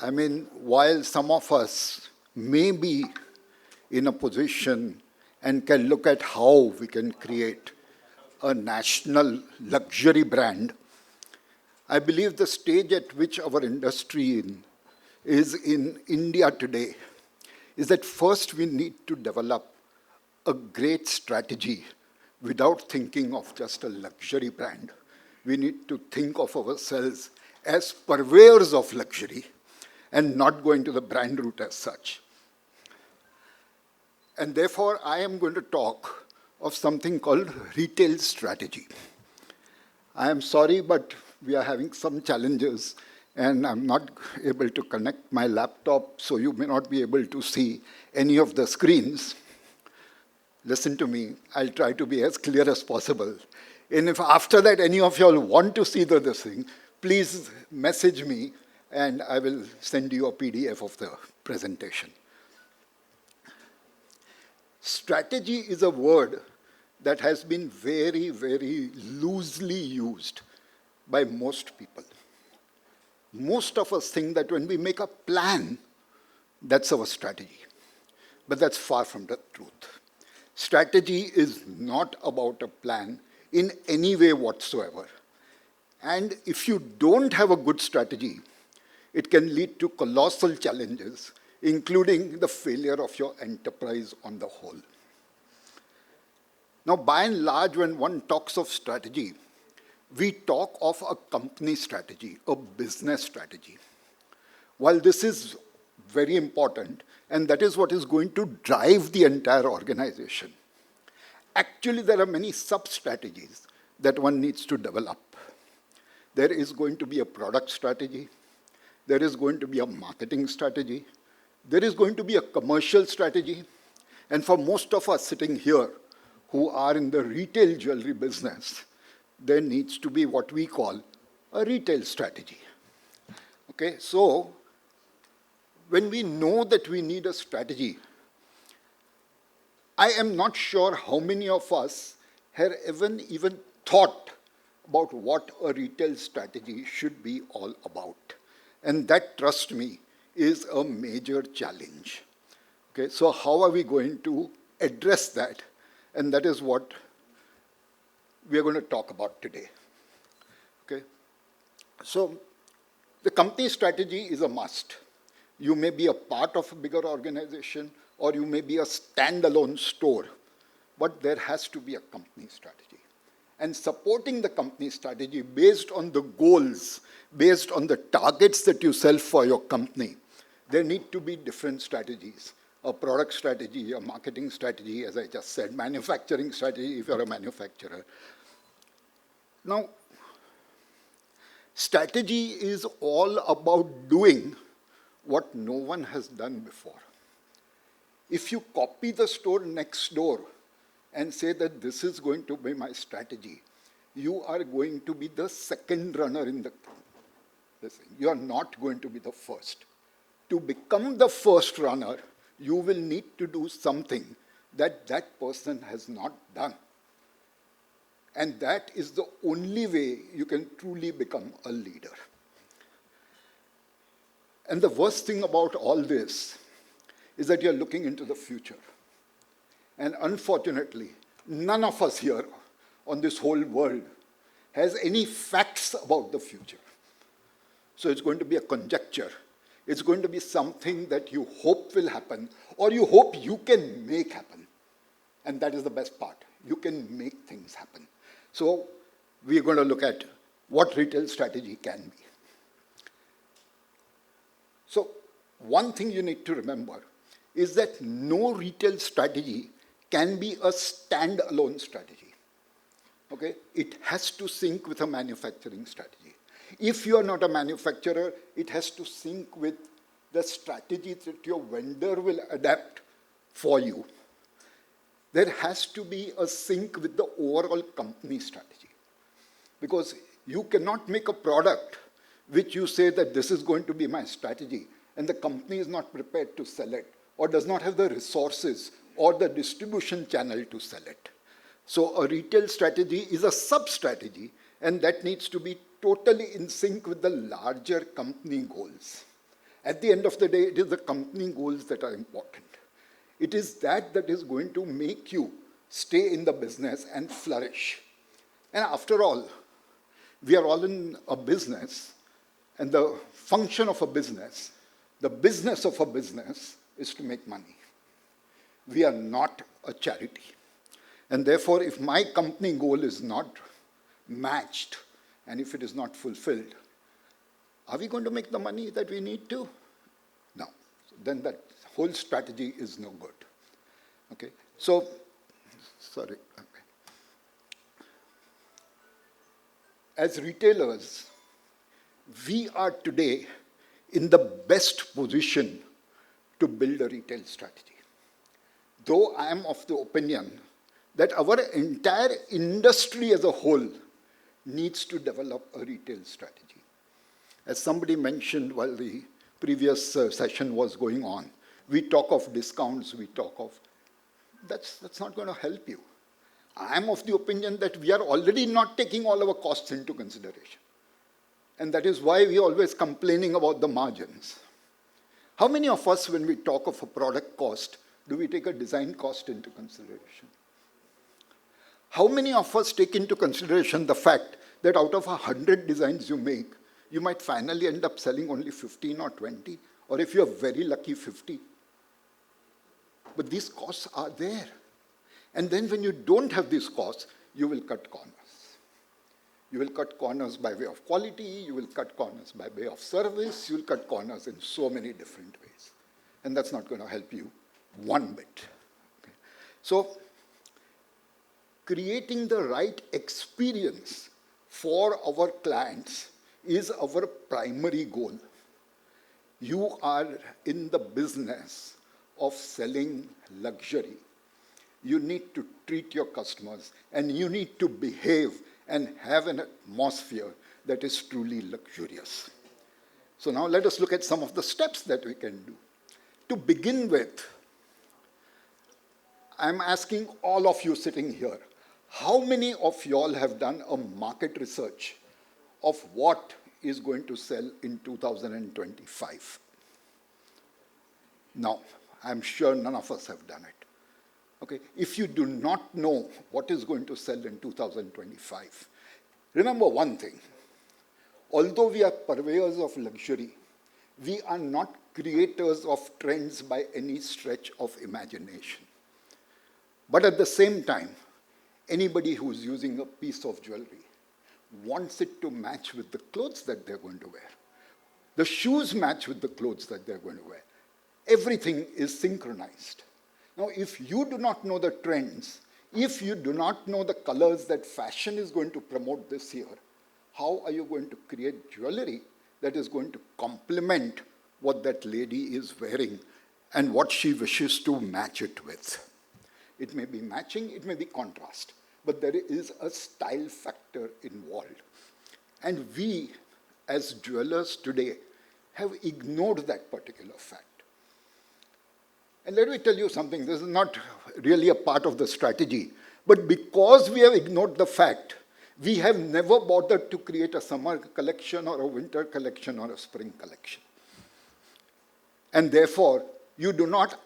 I mean, while some of us may be in a position and can look at how we can create a national luxury brand, I believe the stage at which our industry is in India today is that first we need to develop a great strategy without thinking of just a luxury brand. We need to think of ourselves as purveyors of luxury and not going to the brand route as such. And therefore, I am going to talk of something called retail strategy. I am sorry, but we are having some challenges, and I'm not able to connect my laptop, so you may not be able to see any of the screens. Listen to me, I'll try to be as clear as possible. And if after that any of you all want to see this thing, please message me, and I will send you a PDF of the presentation. Strategy is a word that has been very, very loosely used by most people. Most of us think that when we make a plan, that's our strategy. But that's far from the truth. Strategy is not about a plan in any way whatsoever. And if you don't have a good strategy, it can lead to colossal challenges, including the failure of your enterprise on the whole. Now, by and large, when one talks of strategy, we talk of a company strategy, a business strategy. While this is very important, and that is what is going to drive the entire organization, actually there are many sub-strategies that one needs to develop. There is going to be a product strategy. There is going to be a marketing strategy. There is going to be a commercial strategy. And for most of us sitting here who are in the retail jewelry business, there needs to be what we call a retail strategy. Okay, so when we know that we need a strategy, I am not sure how many of us have even thought about what a retail strategy should be all about. And that, trust me, is a major challenge. Okay, so how are we going to address that? And that is what we are going to talk about today. Okay, so the company strategy is a must. You may be a part of a bigger organization, or you may be a standalone store, but there has to be a company strategy. And supporting the company strategy based on the goals, based on the targets that you sell for your company, there need to be different strategies. A product strategy, a marketing strategy, as I just said, manufacturing strategy if you're a manufacturer. Now, strategy is all about doing what no one has done before. If you copy the store next door and say that this is going to be my strategy, you are going to be the second runner in the thing. You are not going to be the first. To become the first runner, you will need to do something that that person has not done. And that is the only way you can truly become a leader. And the worst thing about all this is that you're looking into the future. And unfortunately, none of us here on this whole world has any facts about the future. So it's going to be a conjecture. It's going to be something that you hope will happen, or you hope you can make happen. And that is the best part. You can make things happen. So we're going to look at what retail strategy can be. So one thing you need to remember is that no retail strategy can be a standalone strategy. Okay? It has to sync with a manufacturing strategy. If you are not a manufacturer, it has to sync with the strategy that your vendor will adapt for you. There has to be a sync with the overall company strategy. Because you cannot make a product which you say that this is going to be my strategy, and the company is not prepared to sell it, or does not have the resources or the distribution channel to sell it. So a retail strategy is a sub-strategy, and that needs to be totally in sync with the larger company goals. At the end of the day, it is the company goals that are important. It is that is going to make you stay in the business and flourish. And after all, we are all in a business, and the function of a business, the business of a business is to make money. We are not a charity. And therefore, if my company goal is not matched, and if it is not fulfilled, are we going to make the money that we need to? No. Then that whole strategy is no good. Okay? So, sorry. Okay. As retailers, we are today in the best position to build a retail strategy. Though I am of the opinion that our entire industry as a whole needs to develop a retail strategy. As somebody mentioned while the previous session was going on, we talk of discounts, we talk of, that's not going to help you. I am of the opinion that we are already not taking all our costs into consideration. And that is why we are always complaining about the margins. How many of us, when we talk of a product cost, do we take a design cost into consideration? How many of us take into consideration the fact that out of 100 designs you make, you might finally end up selling only 15 or 20, or if you're very lucky, 50. But these costs are there. And then when you don't have these costs, you will cut corners. You will cut corners by way of quality, you will cut corners by way of service, you will cut corners in so many different ways. And that's not going to help you one bit. Okay. So, creating the right experience for our clients is our primary goal. You are in the business of selling luxury. You need to treat your customers, and you need to behave and have an atmosphere that is truly luxurious. So now let us look at some of the steps that we can do. To begin with, I'm asking all of you sitting here, how many of y'all have done a market research of what is going to sell in 2025? Now, I'm sure none of us have done it. Okay, if you do not know what is going to sell in 2025, remember one thing. Although we are purveyors of luxury, we are not creators of trends by any stretch of imagination. But at the same time, anybody who is using a piece of jewelry wants it to match with the clothes that they're going to wear. The shoes match with the clothes that they're going to wear. Everything is synchronized. Now, if you do not know the trends, if you do not know the colors that fashion is going to promote this year, how are you going to create jewelry that is going to complement what that lady is wearing and what she wishes to match it with? It may be matching, it may be contrast, but there is a style factor involved. And we, as jewelers today, have ignored that particular fact. And let me tell you something, this is not really a part of the strategy, but because we have ignored the fact, we have never bothered to create a summer collection or a winter collection or a spring collection. And therefore, you do not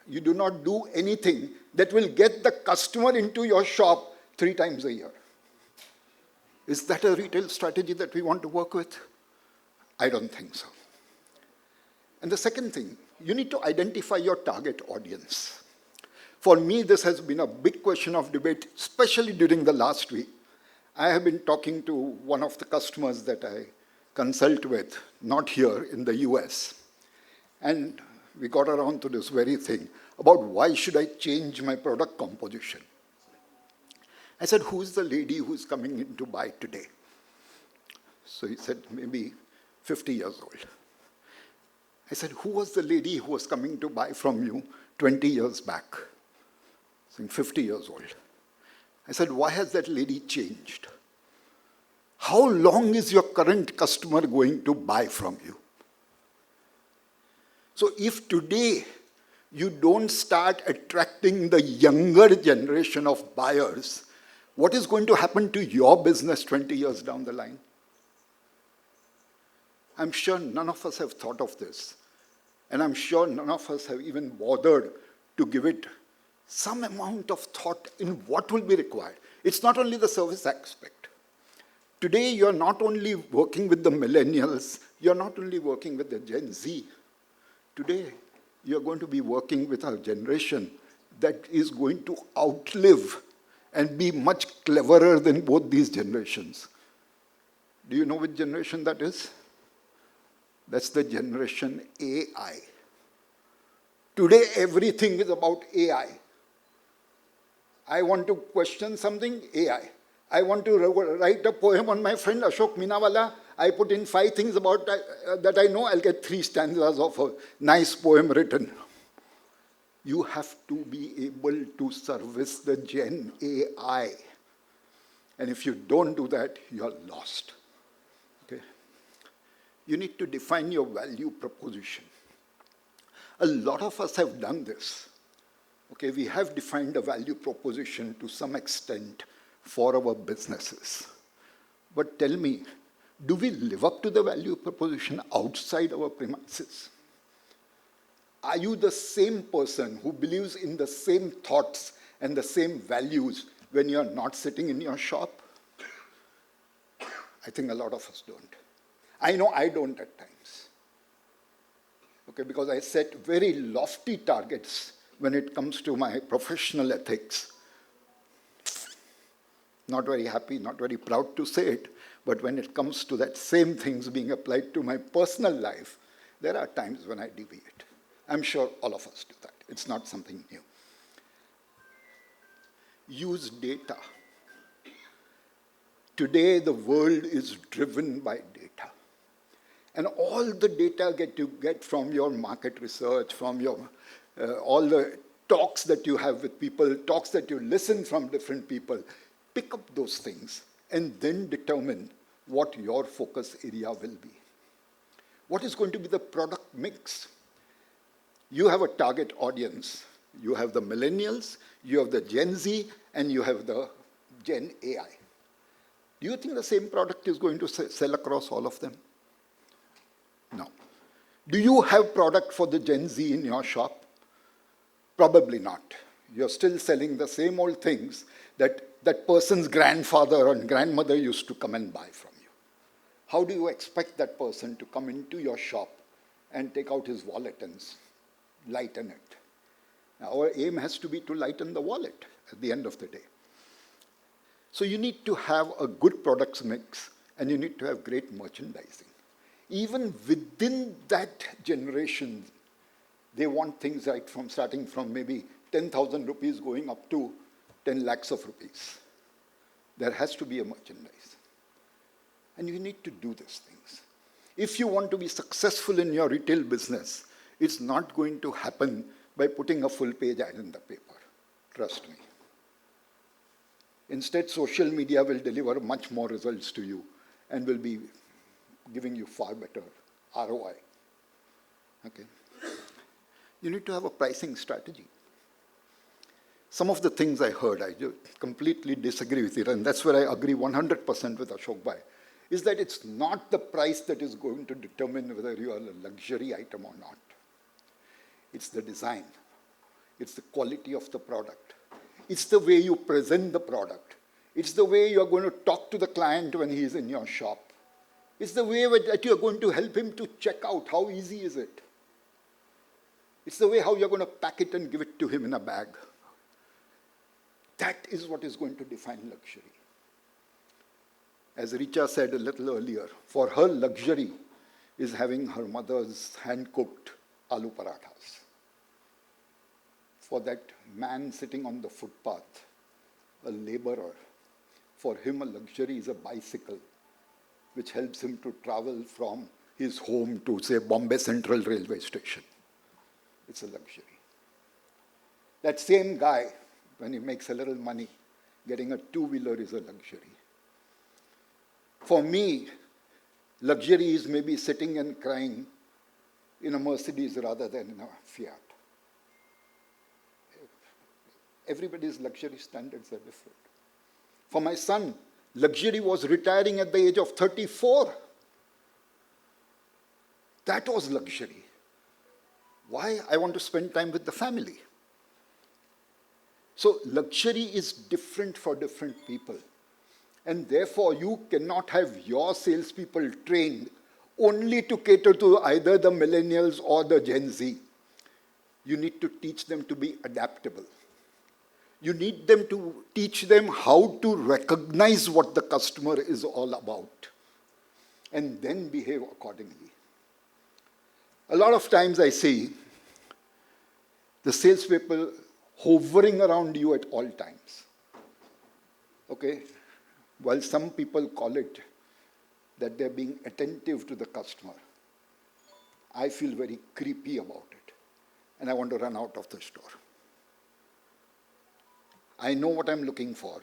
do anything that will get the customer into your shop 3 times a year. Is that a retail strategy that we want to work with? I don't think so. And the second thing, you need to identify your target audience. For me, this has been a big question of debate, especially during the last week. I have been talking to one of the customers that I consult with, not here in the US. And we got around to this very thing about why should I change my product composition. I said, who's the lady who's coming in to buy today? So he said, maybe 50 years old. I said, who was the lady who was coming to buy from you 20 years back? Saying 50 years old. I said, why has that lady changed? How long is your current customer going to buy from you? So if today you don't start attracting the younger generation of buyers, what is going to happen to your business 20 years down the line? I'm sure none of us have thought of this. And I'm sure none of us have even bothered to give it some amount of thought in what will be required. It's not only the service aspect. Today, you're not only working with the millennials, you're not only working with the Gen Z. Today, you're going to be working with a generation that is going to outlive and be much cleverer than both these generations. Do you know which generation that is? That's the generation AI. Today, everything is about AI. I want to question something, AI. I want to write a poem on my friend Ashok Minawala. I put in 5 things about that I know, I'll get 3 stanzas of a nice poem written. You have to be able to service the Gen AI. And if you don't do that, you're lost. Okay? You need to define your value proposition. A lot of us have done this. Okay, we have defined a value proposition to some extent for our businesses. But tell me, do we live up to the value proposition outside our premises? Are you the same person who believes in the same thoughts and the same values when you're not sitting in your shop? I think a lot of us don't. I know I don't at times. Okay, because I set very lofty targets when it comes to my professional ethics. Not very happy, not very proud to say it, but when it comes to that same things being applied to my personal life, there are times when I deviate. I'm sure all of us do that. It's not something new. Use data. Today, the world is driven by data. And all the data you get from your market research, from your all the talks that you have with people, talks that you listen from different people, pick up those things and then determine what your focus area will be. What is going to be the product mix? You have a target audience. You have the millennials, you have the Gen Z, and you have the Gen AI. Do you think the same product is going to sell across all of them? No. Do you have product for the Gen Z in your shop? Probably not. You're still selling the same old things that that person's grandfather and grandmother used to come and buy from you. How do you expect that person to come into your shop and take out his wallet and lighten it? Now, our aim has to be to lighten the wallet at the end of the day. So you need to have a good products mix and you need to have great merchandising. Even within that generation, they want things right from starting from maybe 10,000 rupees going up to 10 lakhs of rupees. There has to be a merchandise. And you need to do these things. If you want to be successful in your retail business, it's not going to happen by putting a full-page ad in the paper. Trust me. Instead, social media will deliver much more results to you and will be giving you far better ROI. Okay? You need to have a pricing strategy. Some of the things I heard, I completely disagree with it, and that's where I agree 100% with Ashok Bhai, is that it's not the price that is going to determine whether you are a luxury item or not. It's the design. It's the quality of the product. It's the way you present the product. It's the way you're going to talk to the client when he's in your shop. It's the way that you're going to help him to check out. How easy is it? It's the way how you're going to pack it and give it to him in a bag. That is what is going to define luxury. As Richa said a little earlier, for her luxury is having her mother's hand-cooked aloo parathas. For that man sitting on the footpath, a laborer, for him a luxury is a bicycle, which helps him to travel from his home to, say, Bombay Central Railway Station. It's a luxury. That same guy, when he makes a little money, getting a two-wheeler is a luxury. For me, luxury is maybe sitting and crying in a Mercedes rather than in a Fiat. Everybody's luxury standards are different. For my son, luxury was retiring at the age of 34. That was luxury. Why? I want to spend time with the family. So luxury is different for different people. And therefore, you cannot have your salespeople trained only to cater to either the millennials or the Gen Z. You need to teach them to be adaptable. You need them to teach them how to recognize what the customer is all about and then behave accordingly. A lot of times I see the salespeople hovering around you at all times. Okay? While some people call it that they're being attentive to the customer, I feel very creepy about it, and I want to run out of the store. I know what I'm looking for.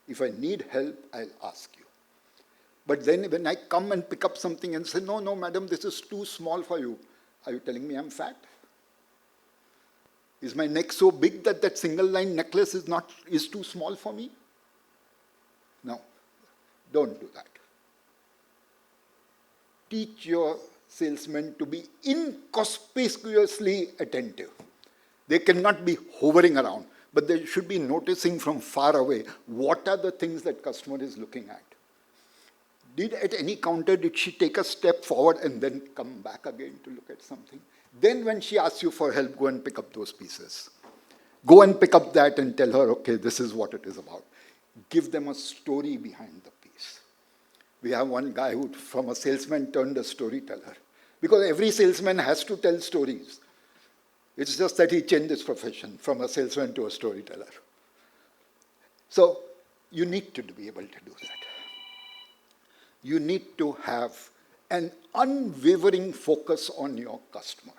If I need help, I'll ask you. But then when I come and pick up something and say, no, madam, this is too small for you, are you telling me I'm fat? Is my neck so big that that single line necklace is too small for me? No, don't do that. Teach your salesmen to be inconspicuously attentive. They cannot be hovering around, but they should be noticing from far away what are the things that customer is looking at. At any counter, did she take a step forward and then come back again to look at something? Then when she asks you for help, go and pick up those pieces. Go and pick up that and tell her, okay, this is what it is about. Give them a story behind the piece. We have one guy who, from a salesman, turned a storyteller. Because every salesman has to tell stories. It's just that he changed his profession from a salesman to a storyteller. So you need to be able to do that. You need to have an unwavering focus on your customer.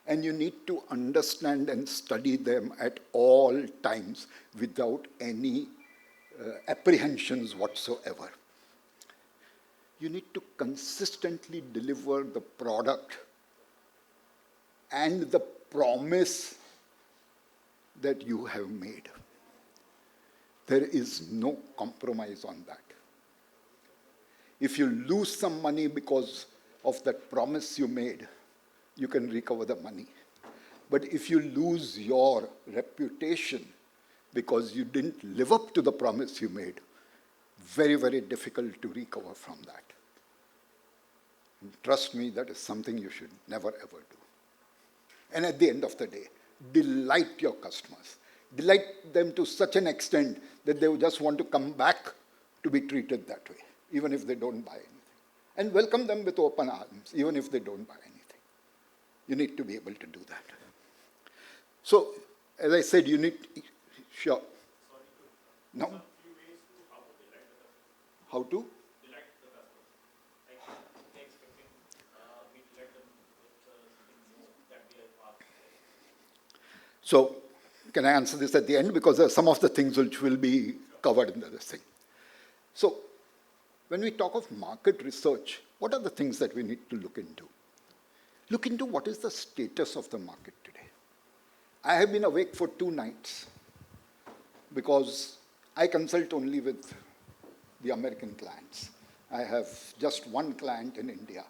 And you need to understand and study them at all times without any apprehensions whatsoever. You need to consistently deliver the product and the promise that you have made. There is no compromise on that. If you lose some money because of that promise you made, you can recover the money. But if you lose your reputation because you didn't live up to the promise you made, very, very difficult to recover from that. And trust me, that is something you should never, ever do. And at the end of the day, delight your customers. Delight them to such an extent that they will just want to come back to be treated that way, even if they don't buy anything. And welcome them with open arms, even if they don't buy anything. You need to be able to do that. So, as I said, you need, sure. No? How to? So, can I answer this at the end? Because some of the things which will be covered in this thing. So, when we talk of market research, what are the things that we need to look into? Look into what is the status of the market today. I have been awake for 2 nights because I consult only with the American clients. I have just one client in India.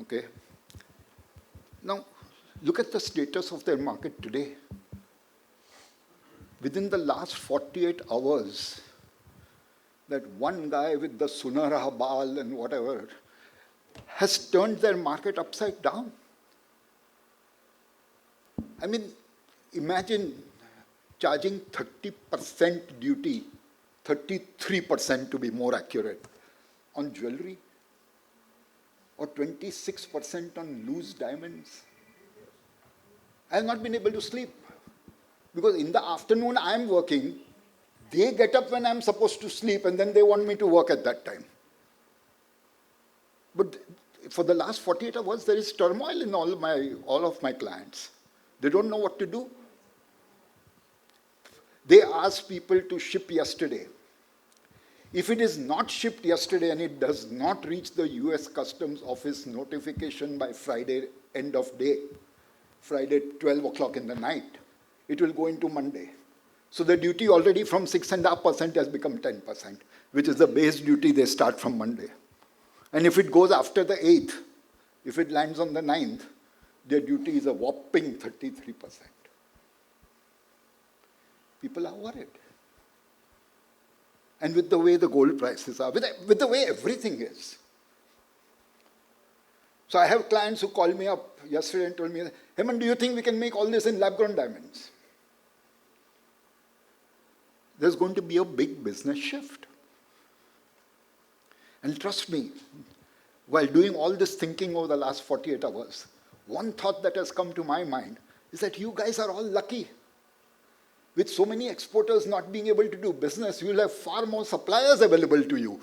Okay? Now, look at the status of their market today. Within the last 48 hours, that one guy with the Sunara Bal and whatever has turned their market upside down. I mean, imagine charging 30% duty, 33% to be more accurate, on jewelry, or 26% on loose diamonds. I have not been able to sleep, because in the afternoon I am working, they get up when I'm supposed to sleep, and then they want me to work at that time. But for the last 48 hours, there is turmoil in all of my clients. They don't know what to do. They ask people to ship yesterday. If it is not shipped yesterday and it does not reach the US Customs Office notification by Friday, end of day, Friday 12 o'clock in the night, it will go into Monday. So the duty already from 6.5% has become 10%, which is the base duty they start from Monday. And if it goes after the 8th, if it lands on the 9th, their duty is a whopping 33%. People are worried. And with the way the gold prices are, with the way everything is. So I have clients who called me up yesterday and told me, Hemant, do you think we can make all this in lab-grown diamonds? There's going to be a big business shift. And trust me, while doing all this thinking over the last 48 hours, one thought that has come to my mind is that you guys are all lucky. With so many exporters not being able to do business, you will have far more suppliers available to you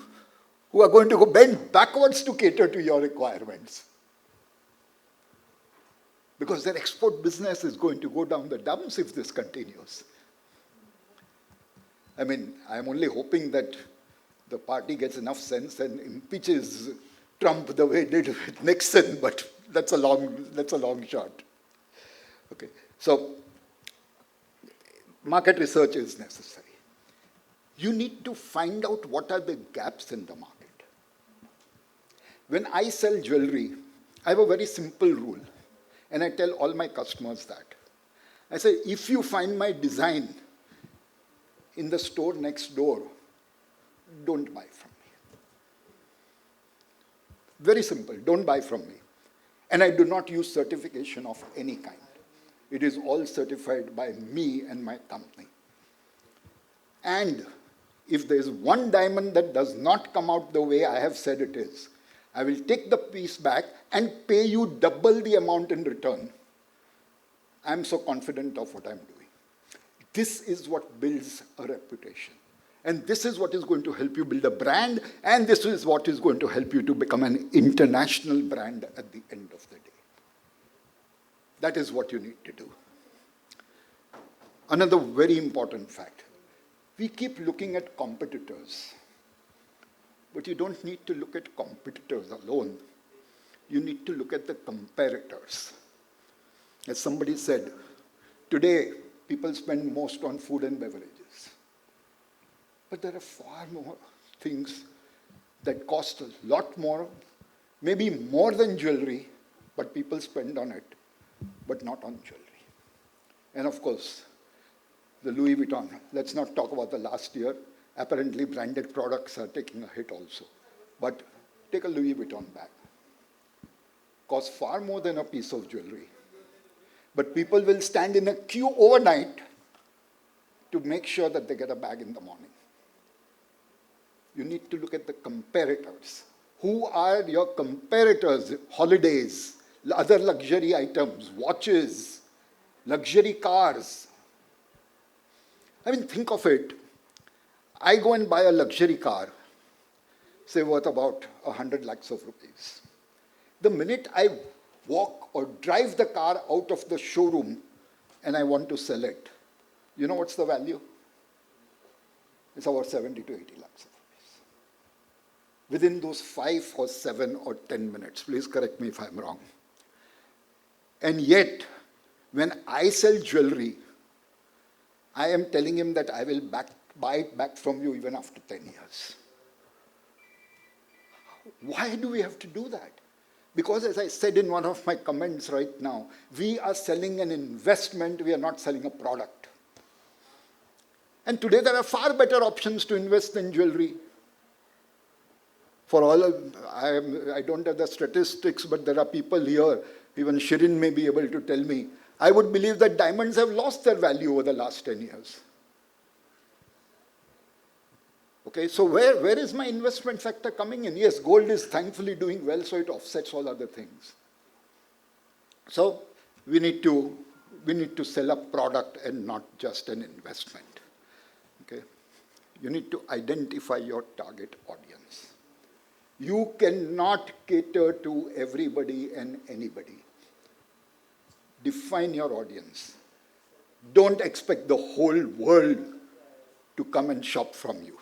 who are going to go bend backwards to cater to your requirements. Because their export business is going to go down the dumps if this continues. I mean, I'm only hoping that the party gets enough sense and impeaches Trump the way it did with Nixon, but that's a long shot. Okay, so market research is necessary. You need to find out what are the gaps in the market. When I sell jewelry, I have a very simple rule, and I tell all my customers that. I say, if you find my design in the store next door, don't buy from me. Very simple, don't buy from me. And I do not use certification of any kind. It is all certified by me and my company. And if there is one diamond that does not come out the way I have said it is, I will take the piece back and pay you double the amount in return. I am so confident of what I am doing. This is what builds a reputation. And this is what is going to help you build a brand, and this is what is going to help you to become an international brand at the end of the day. That is what you need to do. Another very important fact. We keep looking at competitors. But you don't need to look at competitors alone. You need to look at the comparators. As somebody said, today people spend most on food and beverages. But there are far more things that cost a lot more, maybe more than jewelry, but people spend on it, but not on jewelry. And of course, the Louis Vuitton. Let's not talk about the last year. Apparently, branded products are taking a hit also. But take a Louis Vuitton bag. Costs far more than a piece of jewelry. But people will stand in a queue overnight to make sure that they get a bag in the morning. You need to look at the comparators. Who are your comparators? Holidays, other luxury items, watches, luxury cars. I mean, think of it. I go and buy a luxury car, say worth about 100 lakhs of rupees. The minute I walk or drive the car out of the showroom and I want to sell it, you know what's the value? It's about 70 to 80 lakhs of rupees. Within those 5 or 7 or 10 minutes, please correct me if I'm wrong. And yet, when I sell jewelry, I am telling him that I will buy it back from you even after 10 years. Why do we have to do that? Because as I said in one of my comments right now, we are selling an investment, we are not selling a product. And today there are far better options to invest in jewelry. For all, I don't have the statistics, but there are people here, even Shirin may be able to tell me, I would believe that diamonds have lost their value over the last 10 years. Okay, so where is my investment factor coming in? Yes, gold is thankfully doing well, so it offsets all other things. So we need to sell a product and not just an investment. Okay, you need to identify your target audience. You cannot cater to everybody and anybody. Define your audience. Don't expect the whole world to come and shop from you.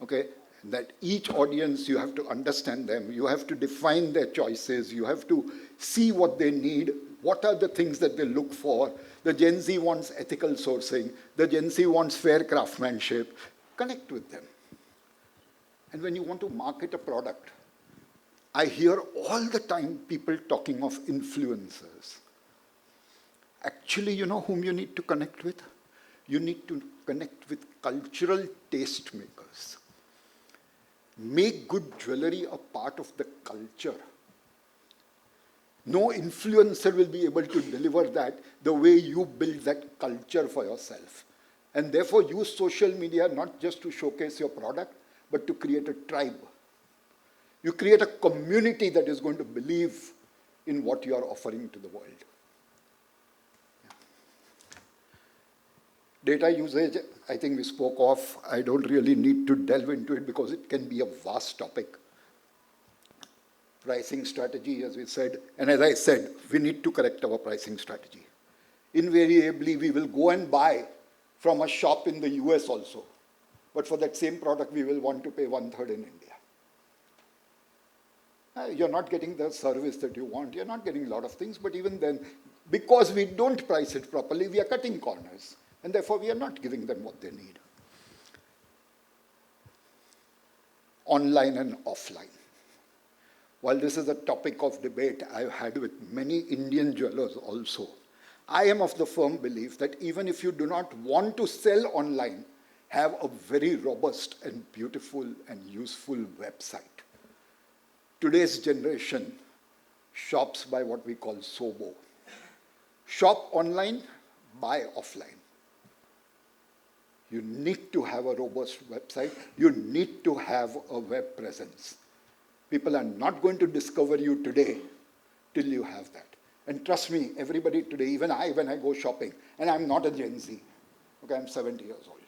Okay, that each audience, you have to understand them, you have to define their choices, you have to see what they need, what are the things that they look for. The Gen Z wants ethical sourcing, the Gen Z wants fair craftsmanship. Connect with them. And when you want to market a product, I hear all the time people talking of influencers. Actually, you know whom you need to connect with? You need to connect with cultural taste makers. Make good jewelry a part of the culture. No influencer will be able to deliver that the way you build that culture for yourself. And therefore use social media not just to showcase your product, but to create a tribe. You create a community that is going to believe in what you are offering to the world. Data usage, I think we spoke of. I don't really need to delve into it because it can be a vast topic. Pricing strategy, as we said, and as I said, we need to correct our pricing strategy. Invariably, we will go and buy from a shop in the US also. But for that same product, we will want to pay 1/3 in India. You're not getting the service that you want. You're not getting a lot of things, but even then, because we don't price it properly, we are cutting corners. And therefore, we are not giving them what they need. Online and offline. While this is a topic of debate I've had with many Indian jewelers also, I am of the firm belief that even if you do not want to sell online, have a very robust and beautiful and useful website. Today's generation shops by what we call SOBO. Shop online, buy offline. You need to have a robust website. You need to have a web presence. People are not going to discover you today till you have that. And trust me, everybody today, even I, when I go shopping, and I'm not a Gen Z, okay, I'm 70 years old.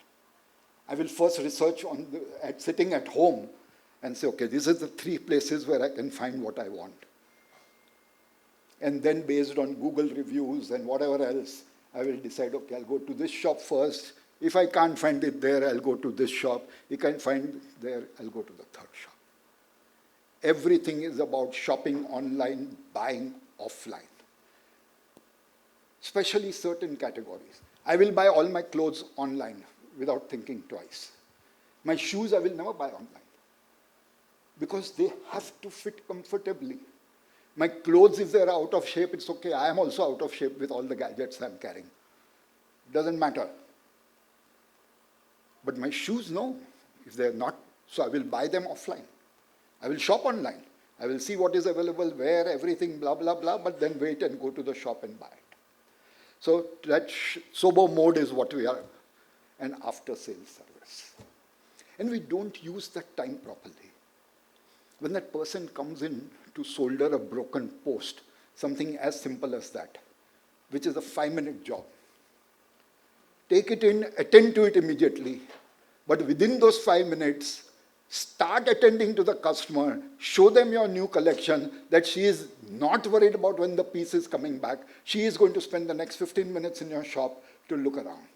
I will first research on sitting at home and say, okay, these are the 3 places where I can find what I want. And then based on Google reviews and whatever else, I will decide, okay, I'll go to this shop first. If I can't find it there, I'll go to this shop. If I can't find it there, I'll go to the 3rd shop. Everything is about shopping online, buying offline. Especially certain categories. I will buy all my clothes online without thinking twice. My shoes I will never buy online because they have to fit comfortably. My clothes, if they're out of shape, it's okay. I am also out of shape with all the gadgets I'm carrying. Doesn't matter. But my shoes, no. If they're not, so I will buy them offline. I will shop online. I will see what is available, where, everything, blah, blah, blah, but then wait and go to the shop and buy it. So that SOBO mode is what we are, an after-sales service. And we don't use that time properly. When that person comes in to solder a broken post, something as simple as that, which is a 5-minute job, take it in, attend to it immediately, but within those 5 minutes, start attending to the customer, show them your new collection, that she is not worried about when the piece is coming back. She is going to spend the next 15 minutes in your shop to look around.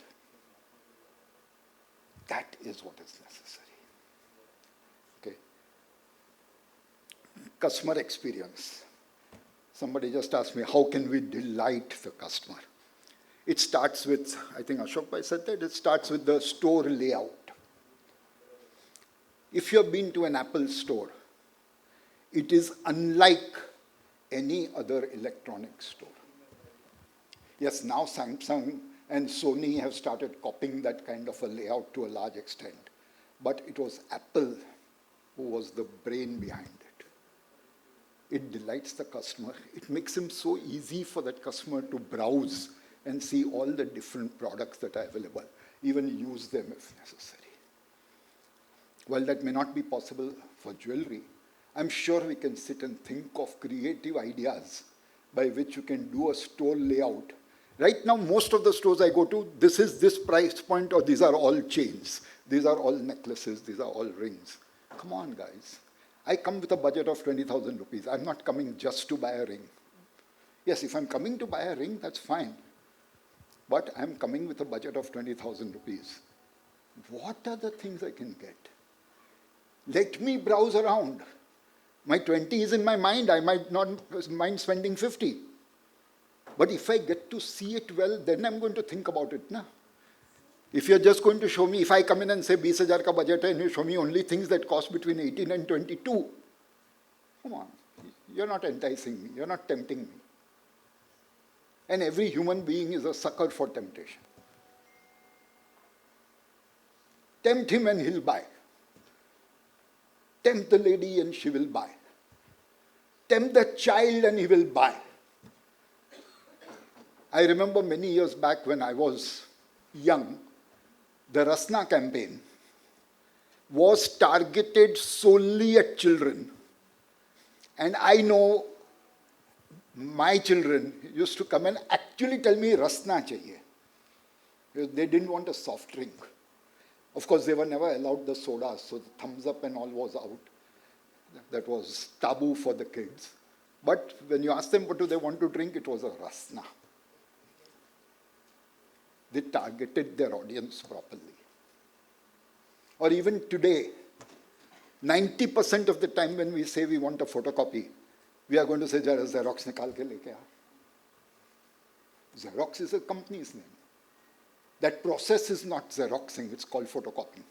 That is what is necessary. Okay. Customer experience. Somebody just asked me, how can we delight the customer? It starts with, I think Ashok Bhai said that, it starts with the store layout. If you have been to an Apple store, it is unlike any other electronic store. Yes, now Samsung and Sony have started copying that kind of a layout to a large extent. But it was Apple who was the brain behind it. It delights the customer. It makes him so easy for that customer to browse and see all the different products that are available, even use them if necessary. While that may not be possible for jewelry, I'm sure we can sit and think of creative ideas by which you can do a store layout. Right now, most of the stores I go to, this is this price point, or these are all chains. These are all necklaces. These are all rings. Come on, guys. I come with a budget of 20,000 rupees. I'm not coming just to buy a ring. Yes, if I'm coming to buy a ring, that's fine. But I'm coming with a budget of 20,000 rupees. What are the things I can get? Let me browse around. My 20 is in my mind. I might not mind spending 50. But if I get to see it well, then I'm going to think about it. Na? If you're just going to show me, if I come in and say 20,000 ka budget and you show me only things that cost between 18 and 22, come on. You're not enticing me. You're not tempting me. And every human being is a sucker for temptation. Tempt him and he'll buy. Tempt the lady and she will buy. Tempt the child and he will buy. I remember many years back when I was young, the Rasna campaign was targeted solely at children. And I know my children used to come and actually tell me, Rasna chahiye. Because they didn't want a soft drink. Of course, they were never allowed the soda, so the thumbs up and all was out. That was taboo for the kids. But when you asked them what do they want to drink, it was a Rasna. They targeted their audience properly. Or even today, 90% of the time when we say we want a photocopy, we are going to say, Jara Xerox nikal ke leke aa. Xerox is a company's name. That process is not Xeroxing, it's called photocopying.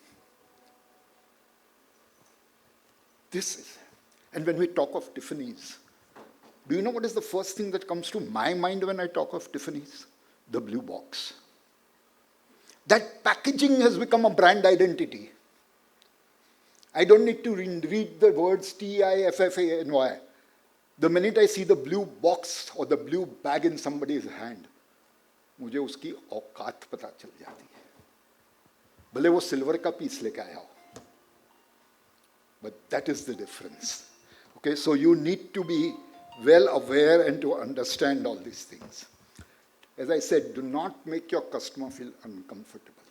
This is, and when we talk of Tiffany's, do you know what is the first thing that comes to my mind when I talk of Tiffany's? The blue box. That packaging has become a brand identity. I don't need to read the words Tiffany. The minute I see the blue box or the blue bag in somebody's hand, मुझे उसकी औकात पता चल जाती है. भले वो silver का पीस लेके आया हो. But that is the difference. Okay, so you need to be well aware and to understand all these things. As I said, do not make your customer feel uncomfortable.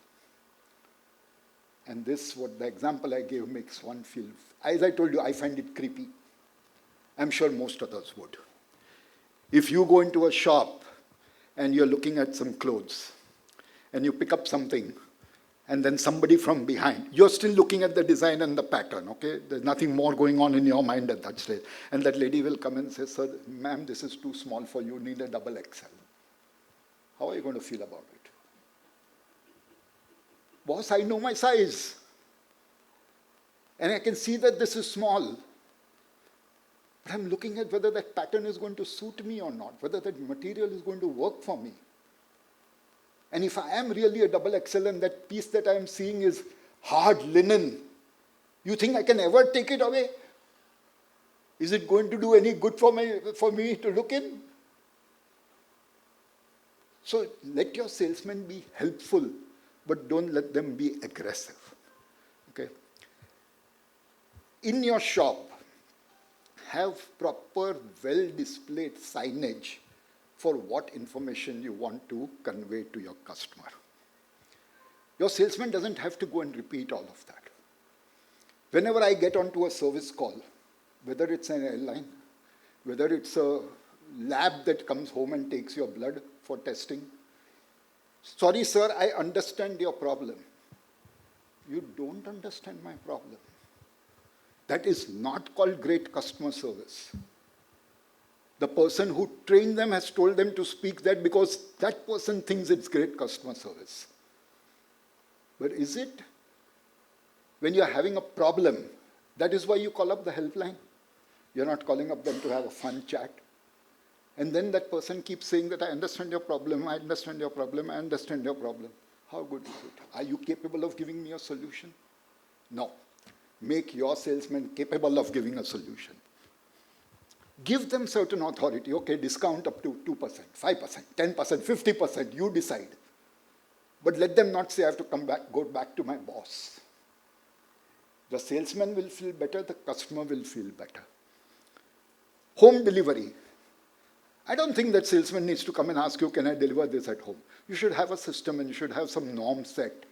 And this, what the example I gave makes one feel, as I told you, I find it creepy. I'm sure most others would. If you go into a shop and you're looking at some clothes and you pick up something and then somebody from behind, you're still looking at the design and the pattern, okay? There's nothing more going on in your mind at that stage. And that lady will come and say, sir, ma'am, this is too small for you, need a double XL. How are you going to feel about it? Boss, I know my size. And I can see that this is small. But I'm looking at whether that pattern is going to suit me or not, whether that material is going to work for me. And if I am really a double XL and that piece that I am seeing is hard linen, you think I can ever take it away? Is it going to do any good for me to look in? So let your salesmen be helpful, but don't let them be aggressive. Okay? In your shop, have proper, well-displayed signage for what information you want to convey to your customer. Your salesman doesn't have to go and repeat all of that. Whenever I get onto a service call, whether it's an airline, whether it's a lab that comes home and takes your blood for testing, sorry sir, I understand your problem. You don't understand my problem. That is not called great customer service. The person who trained them has told them to speak that because that person thinks it's great customer service. But is it? When you're having a problem, that is why you call up the helpline. You're not calling up them to have a fun chat. And then that person keeps saying that I understand your problem, I understand your problem, I understand your problem. How good is it? Are you capable of giving me a solution? No. Make your salesman capable of giving a solution. Give them certain authority. Okay, discount up to 2%, 5%, 10%, 50%, you decide. But let them not say I have to go back to my boss. The salesman will feel better, the customer will feel better. Home delivery. I don't think that salesman needs to come and ask you, can I deliver this at home? You should have a system and you should have some norms set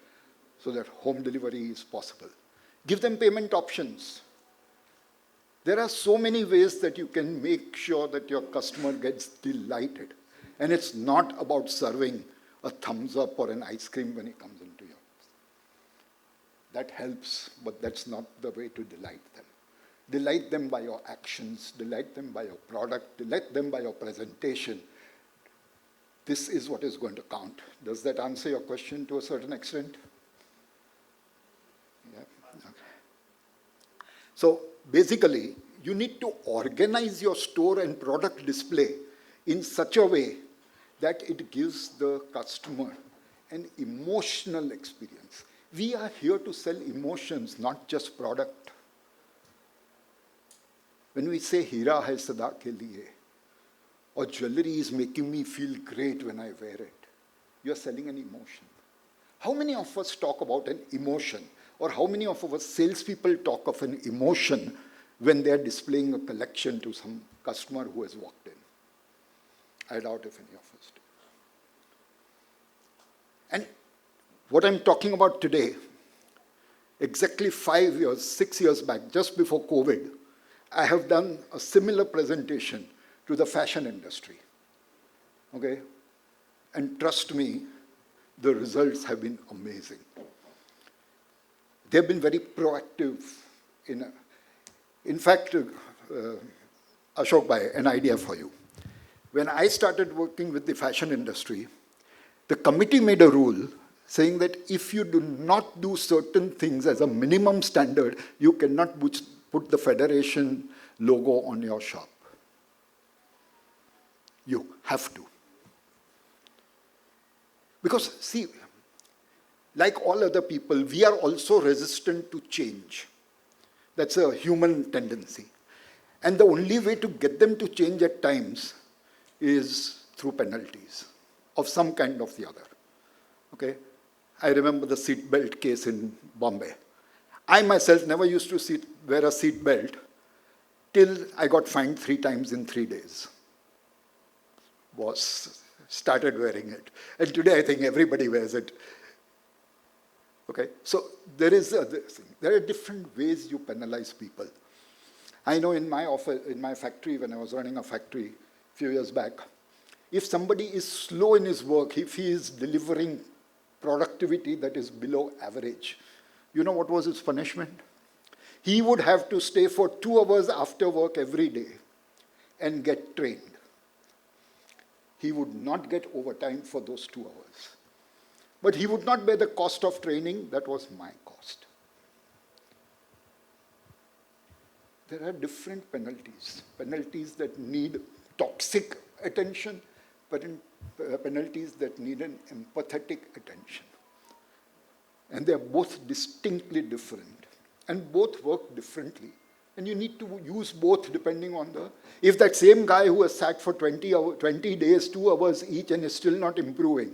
so that home delivery is possible. Give them payment options. There are so many ways that you can make sure that your customer gets delighted. And it's not about serving a thumbs up or an ice cream when he comes into your house. That helps, but that's not the way to delight them. Delight them by your actions, delight them by your product, delight them by your presentation. This is what is going to count. Does that answer your question to a certain extent? Yeah. Okay. So basically, You need to organize your store and product display in such a way that it gives the customer an emotional experience. We are here to sell emotions, not just product. When we say Hira hai sada ke liye, or jewelry is making me feel great when I wear it, you're selling an emotion. How many of us talk about an emotion? Or how many of us salespeople talk of an emotion when they're displaying a collection to some customer who has walked in? I doubt if any of us do. And what I'm talking about today, exactly 5 years, 6 years back, just before COVID, I have done a similar presentation to the fashion industry. Okay? And trust me, the results have been amazing. They've been very proactive. In fact, Ashok Bhai, an idea for you. When I started working with the fashion industry, the committee made a rule saying that if you do not do certain things as a minimum standard, you cannot put the federation logo on your shop. You have to. Because, see, like all other people, we are also resistant to change. That's a human tendency. And the only way to get them to change at times is through penalties of some kind or the other. Okay? I remember the seat belt case in Bombay. I myself never used to wear a seat belt till I got fined 3 times in 3 days. Started wearing it. And today I think everybody wears it. Okay, so there are different ways you penalize people. I know in my office, in my factory, when I was running a factory a few years back, if somebody is slow in his work, if he is delivering productivity that is below average, you know what was his punishment? He would have to stay for 2 hours after work every day and get trained. He would not get overtime for those 2 hours. But he would not bear the cost of training. That was my cost. There are different penalties. Penalties that need toxic attention, penalties that need an empathetic attention. And they are both distinctly different. And both work differently. And you need to use both depending on if that same guy who has sat for 20 days, 2 hours each and is still not improving,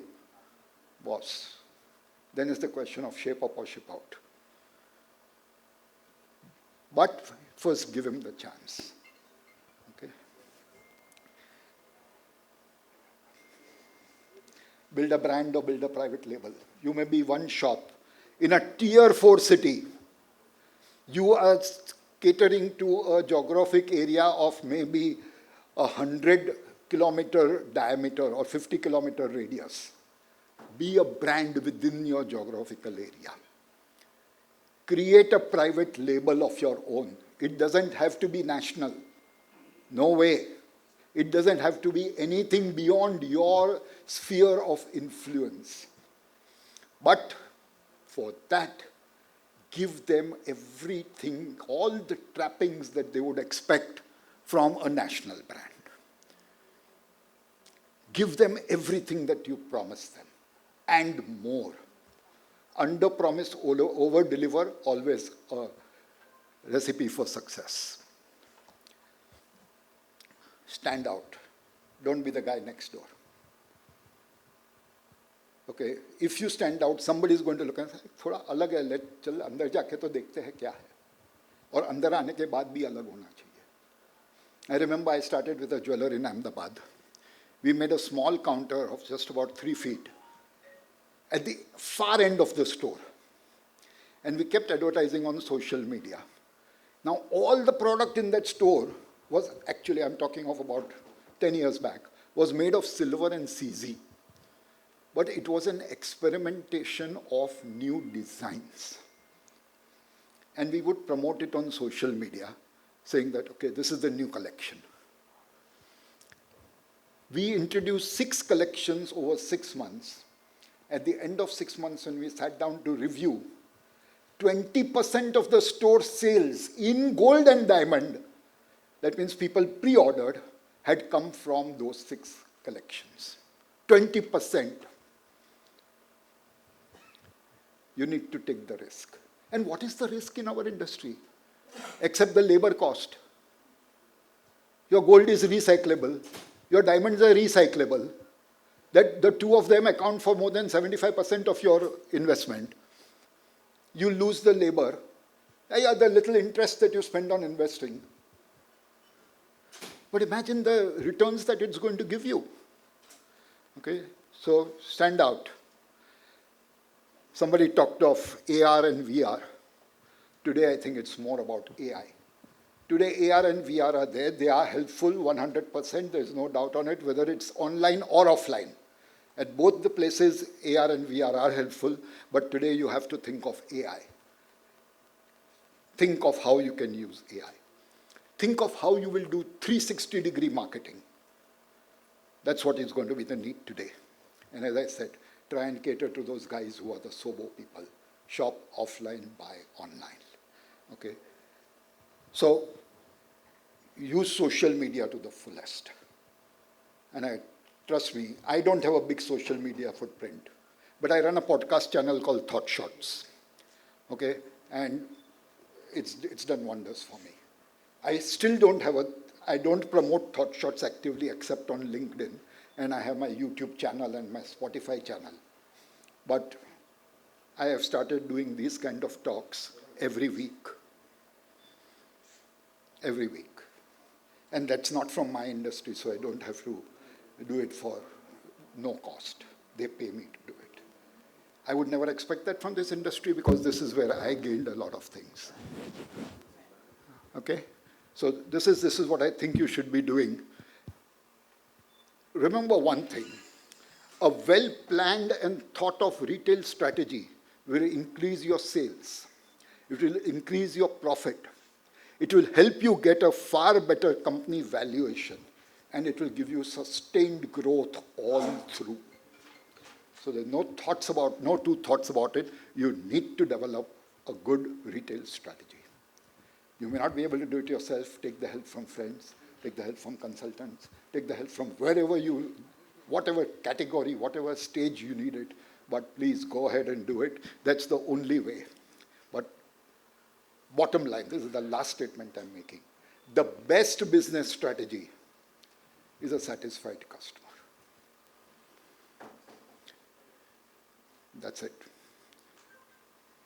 then it's the question of shape up or ship out. But first give him the chance. Okay? Build a brand or build a private label. You may be one shop. In a tier 4 city, you are catering to a geographic area of maybe 100-kilometer diameter or 50-kilometer radius. Be a brand within your geographical area. Create a private label of your own. It doesn't have to be national. No way. It doesn't have to be anything beyond your sphere of influence. But for that, give them everything, all the trappings that they would expect from a national brand. Give them everything that you promise them, and more. Under-promise, over-deliver, always a recipe for success. Stand out. Don't be the guy next door. Okay, if you stand out, somebody is going to look and say, थोड़ा अलग है, चल अंदर जाके तो देखते हैं क्या है. और अंदर आने के बाद भी अलग होना चाहिए. I remember I started with a jeweler in Ahmedabad. We made a small counter of just about 3 feet at the far end of the store. And we kept advertising on social media. Now, all the product in that store was actually, I'm talking of about 10 years back, was made of silver and CZ. But it was an experimentation of new designs. And we would promote it on social media, saying that, okay, this is the new collection. We introduced 6 collections over 6 months. At the end of 6 months, when we sat down to review, 20% of the store sales in gold and diamond That means people pre-ordered had come from those 6 collections. 20%. You need to take the risk. And what is the risk in our industry? Except the labor cost. Your gold is recyclable. Your diamonds are recyclable. That the two of them account for more than 75% of your investment. You lose the labor. Yeah, the little interest that you spend on investing. But imagine the returns that it's going to give you. Okay, so stand out. Somebody talked of AR and VR. Today, I think it's more about AI. Today, AR and VR are there. They are helpful 100%. There's no doubt on it, whether it's online or offline. At both the places, AR and VR are helpful, but today you have to think of AI. Think of how you can use AI. Think of how you will do 360-degree marketing. That's what is going to be the need today. And as I said, try and cater to those guys who are the sobo people. Shop offline, buy online. Okay? So, use social media to the fullest. And trust me, I don't have a big social media footprint, but I run a podcast channel called Thought Shots. Okay? And it's done wonders for me. I still I don't promote Thought Shots actively except on LinkedIn, and I have my YouTube channel and my Spotify channel. But I have started doing these kind of talks every week. Every week. And that's not from my industry, so I don't have to do it for no cost. They pay me to do it. I would never expect that from this industry because this is where I gained a lot of things. Okay? So this is what I think you should be doing. Remember one thing. A well-planned and thought-of retail strategy will increase your sales. It will increase your profit. It will help you get a far better company valuation, and it will give you sustained growth all through. So there's no two thoughts about it. You need to develop a good retail strategy. You may not be able to do it yourself. Take the help from friends, take the help from consultants, take the help from wherever whatever category, whatever stage you need it, but please go ahead and do it. That's the only way. But bottom line, this is the last statement I'm making. The best business strategy is a satisfied customer. That's it.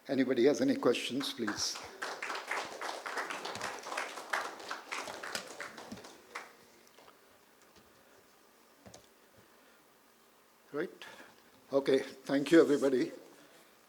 Anybody has any questions, please? Right? Okay, thank you, everybody.